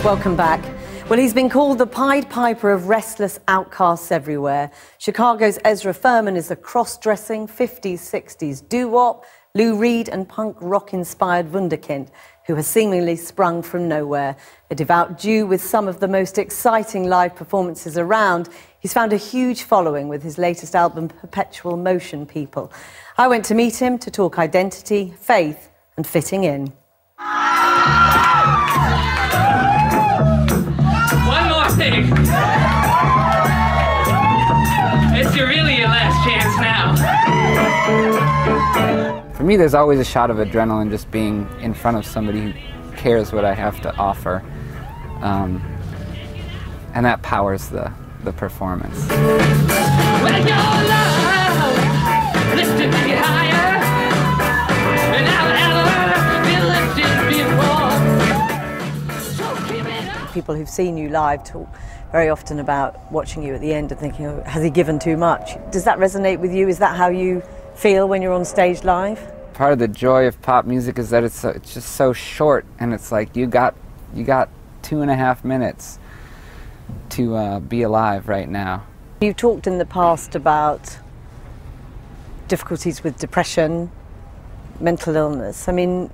Welcome back. Well, he's been called the Pied Piper of restless outcasts everywhere. Chicago's Ezra Furman is a cross-dressing 50s, 60s doo-wop, Lou Reed and punk rock-inspired wunderkind who has seemingly sprung from nowhere. A devout Jew with some of the most exciting live performances around, he's found a huge following with his latest album, Perpetual Motion People. I went to meet him to talk identity, faith and fitting in. One more thing. It's really your last chance now. For me, there's always a shot of adrenaline just being in front of somebody who cares what I have to offer. And that powers the performance. Well, your love lifted me higher, and I'll ever be lifted before. So give it up. People who've seen you live talk very often about watching you at the end and thinking, oh, has he given too much? Does that resonate with you? Is that how you feel when you're on stage live? Part of the joy of pop music is that it's just so short, and it's like you got 2.5 minutes to be alive right now. You've talked in the past about difficulties with depression, mental illness. I mean,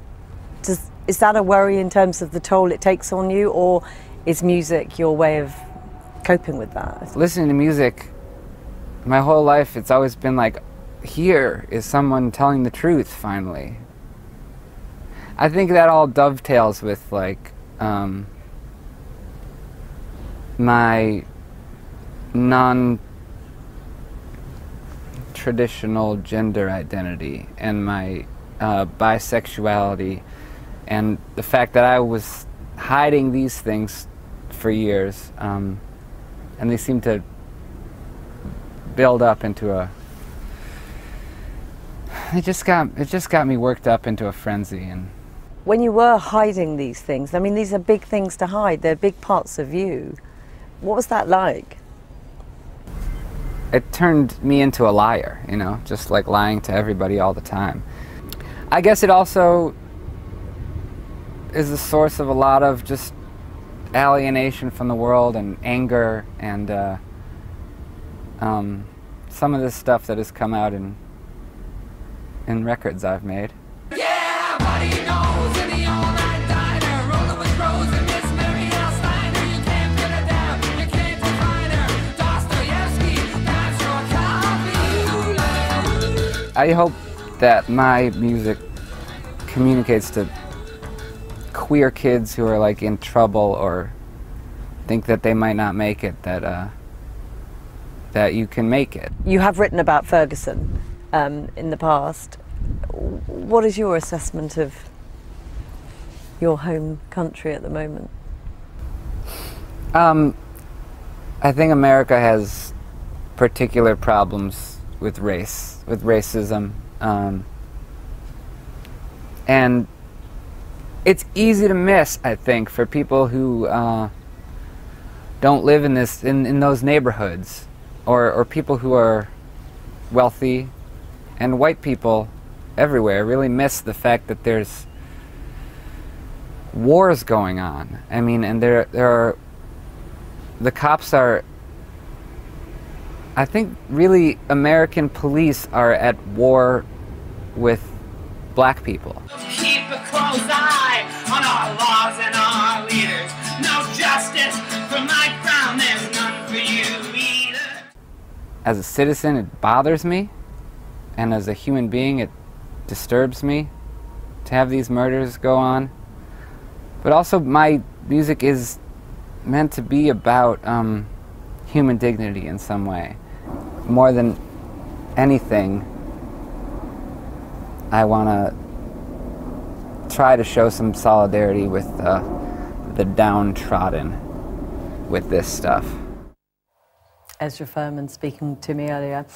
is that a worry in terms of the toll it takes on you, or is music your way of coping with that? Listening to music, my whole life, it's always been like, here is someone telling the truth, finally. I think that all dovetails with, like, my non-traditional gender identity and my bisexuality, and the fact that I was hiding these things for years, and they seem to build up into a... It just got me worked up into a frenzy. And when you were hiding these things, I mean, these are big things to hide. They're big parts of you. What was that like? It turned me into a liar, you know, just like lying to everybody all the time. I guess it also is the source of a lot of just alienation from the world and anger and some of this stuff that has come out in records I've made. Yeah, body knows in the all-night diner, rolling with Rose and Miss Mary L. Steiner. You can't put her down, you can't define her. Dostoevsky, that's your coffee. I hope that my music communicates to queer kids who are like in trouble or think that they might not make it, that you can make it. You have written about Ferguson in the past. What is your assessment of your home country at the moment? I think America has particular problems with race, with racism, and it's easy to miss, I think, for people who don't live in those neighborhoods, or people who are wealthy, and white people everywhere really miss the fact that there's wars going on. I mean, and there are, the cops are, I think really American police are at war with black people. Keep a close eye on our laws and our leaders. No justice for my crown, there's none for you either. As a citizen, it bothers me, and as a human being, it disturbs me to have these murders go on. But also, my music is meant to be about human dignity in some way. More than anything, I want to try to show some solidarity with the downtrodden with this stuff. Ezra Furman speaking to me earlier.